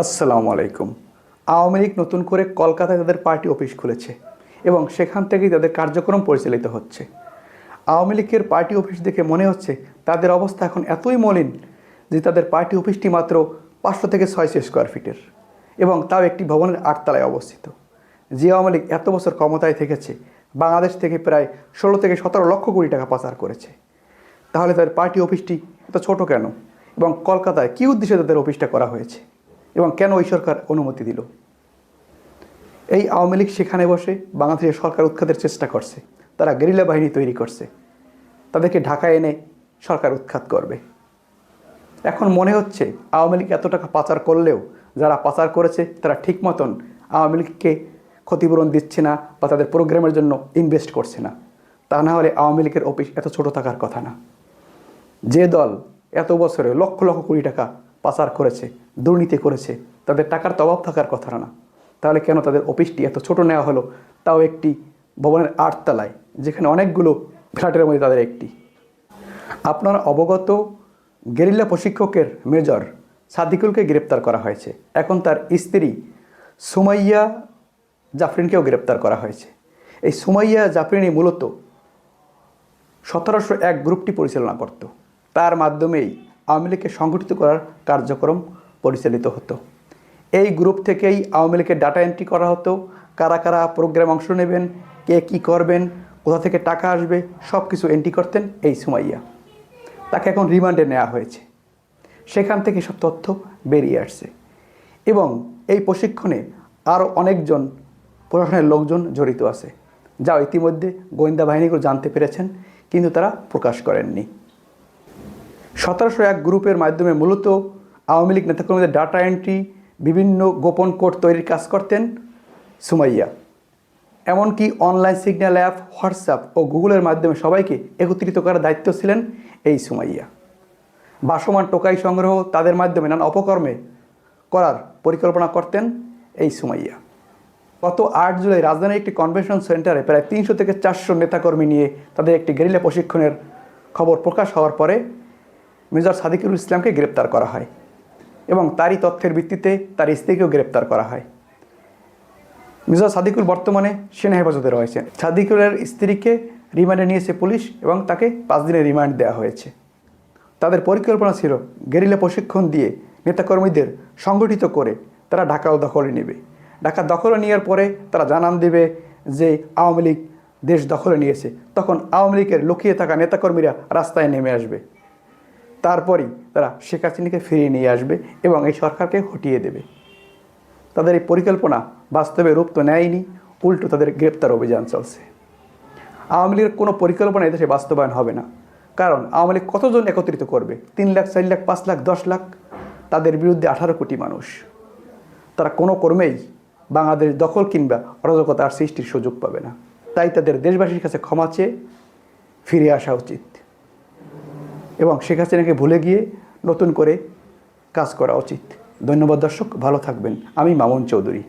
আসসালামু আলাইকুম। আওয়ামী লীগ নতুন করে কলকাতায় তাদের পার্টি অফিস খুলেছে এবং সেখান থেকেই তাদের কার্যক্রম পরিচালিত হচ্ছে। আওয়ামী লীগের পার্টি অফিস দেখে মনে হচ্ছে তাদের অবস্থা এখন এতই মলিন যে তাদের পার্টি অফিসটি মাত্র 500 থেকে 600 স্কোয়ার ফিটের এবং তাও একটি ভবনের 8 তলায় অবস্থিত। যে আওয়ামী লীগ এত বছর ক্ষমতায় থেকেছে, বাংলাদেশ থেকে প্রায় 16 থেকে 17 লক্ষ কোটি টাকা পাচার করেছে, তাহলে তাদের পার্টি অফিসটি এত ছোট কেন এবং কলকাতায় কী উদ্দেশ্যে তাদের অফিসটা করা হয়েছে এবং কেন ওই সরকার অনুমতি দিল? এই আওয়ামী লীগ সেখানে বসে বাংলাদেশের সরকার উৎখাতের চেষ্টা করছে। তারা গেরিলা বাহিনী তৈরি করছে, তাদেরকে ঢাকায় এনে সরকার উৎখাত করবে। এখন মনে হচ্ছে আওয়ামী লীগ এত টাকা পাচার করলেও যারা পাচার করেছে তারা ঠিক মতন আওয়ামী লীগকে ক্ষতিপূরণ দিচ্ছে না বা তাদের প্রোগ্রামের জন্য ইনভেস্ট করছে না। তা না হলে আওয়ামী লীগের অফিস এত ছোট থাকার কথা না। যে দল এত বছরে লক্ষ লক্ষ কোটি টাকা পাচার করেছে, দুর্নীতি করেছে, তাদের টাকার তো অভাব থাকার কথা না। তাহলে কেন তাদের অফিসটি এত ছোট নেওয়া হলো, তাও একটি ভবনের 8 তলায়, যেখানে অনেকগুলো ফ্ল্যাটের মধ্যে তাদের একটি? আপনারা অবগত, গেরিলা প্রশিক্ষকের মেজর সাদিকুলকে গ্রেপ্তার করা হয়েছে। এখন তার স্ত্রী সুমাইয়া জাফরিনকেও গ্রেপ্তার করা হয়েছে। এই সুমাইয়া জাফরিনই মূলত 1701 গ্রুপটি পরিচালনা করত। তার মাধ্যমেই আওয়ামী লীগকে সংগঠিত করার কার্যক্রম পরিচালিত হতো। এই গ্রুপ থেকেই আওয়ামী লীগের ডাটা এন্ট্রি করা হতো, কারা কারা প্রোগ্রাম অংশ নেবেন, কে কী করবেন, কোথা থেকে টাকা আসবে, সব কিছু এন্ট্রি করতেন এই সুমাইয়া। তাকে এখন রিমান্ডে নেওয়া হয়েছে। সেখান থেকে সব তথ্য বেরিয়ে আসছে এবং এই প্রশিক্ষণে আরও অনেকজন প্রশাসনের লোকজন জড়িত আছে, যা ইতিমধ্যে গোয়েন্দা বাহিনীগুলো জানতে পেরেছেন, কিন্তু তারা প্রকাশ করেননি। 1701 গ্রুপের মাধ্যমে মূলত আওয়ামী লীগ নেতাকর্মীদের ডাটা এন্ট্রি, বিভিন্ন গোপন কোড তৈরির কাজ করতেন সুমাইয়া। এমনকি অনলাইন সিগন্যাল অ্যাপ, হোয়াটসঅ্যাপ ও গুগলের মাধ্যমে সবাইকে একত্রিত করার দায়িত্ব ছিলেন এই সুমাইয়া। ভাসমান টোকাই সংগ্রহ, তাদের মাধ্যমে নানা অপকর্মে করার পরিকল্পনা করতেন এই সুমাইয়া। গত 8 জুলাই রাজধানীর একটি কনভেনশন সেন্টারে প্রায় 300 থেকে 400 নেতাকর্মী নিয়ে তাদের একটি গেরিলা প্রশিক্ষণের খবর প্রকাশ হওয়ার পরে মেজর সাদিকুল ইসলামকে গ্রেপ্তার করা হয় এবং তারই তথ্যের ভিত্তিতে তার স্ত্রীকেও গ্রেপ্তার করা হয়। মেজর সাদিকুল বর্তমানে সেনা হেফাজতে রয়েছে। সাদিকুলের স্ত্রীকে রিমান্ডে নিয়েছে পুলিশ এবং তাকে 5 দিনের রিমান্ড দেওয়া হয়েছে। তাদের পরিকল্পনা ছিল গেরিলা প্রশিক্ষণ দিয়ে নেতাকর্মীদের সংগঠিত করে তারা ঢাকা দখলে নেবে। ঢাকা দখলে নেওয়ার পরে তারা জানান দেবে যে আওয়ামী লীগ দেশ দখলে নিয়েছে। তখন আওয়ামী লীগের লুকিয়ে থাকা নেতাকর্মীরা রাস্তায় নেমে আসবে। তারপরই তারা শেখ হাসিনাকে ফিরিয়ে নিয়ে আসবে এবং এই সরকারকে হটিয়ে দেবে। তাদের এই পরিকল্পনা বাস্তবে রূপ তো নেয়নি, উল্টো তাদের গ্রেপ্তার অভিযান চলছে। আওয়ামী লীগের কোনো পরিকল্পনা এদেশে বাস্তবায়ন হবে না, কারণ আওয়ামী লীগ কতজন একত্রিত করবে? 3 লাখ, 4 লাখ, 5 লাখ, 10 লাখ। তাদের বিরুদ্ধে 18 কোটি মানুষ। তারা কোনো কর্মেই বাংলাদেশ দখল কিংবা অরাজকতার সৃষ্টির সুযোগ পাবে না। তাই তাদের দেশবাসীর কাছে ক্ষমা চেয়ে ফিরে আসা উচিত এবং শেখ হাসিনাকে ভুলে গিয়ে নতুন করে কাজ করা উচিত। ধন্যবাদ দর্শক, ভালো থাকবেন। আমি মামুন চৌধুরী।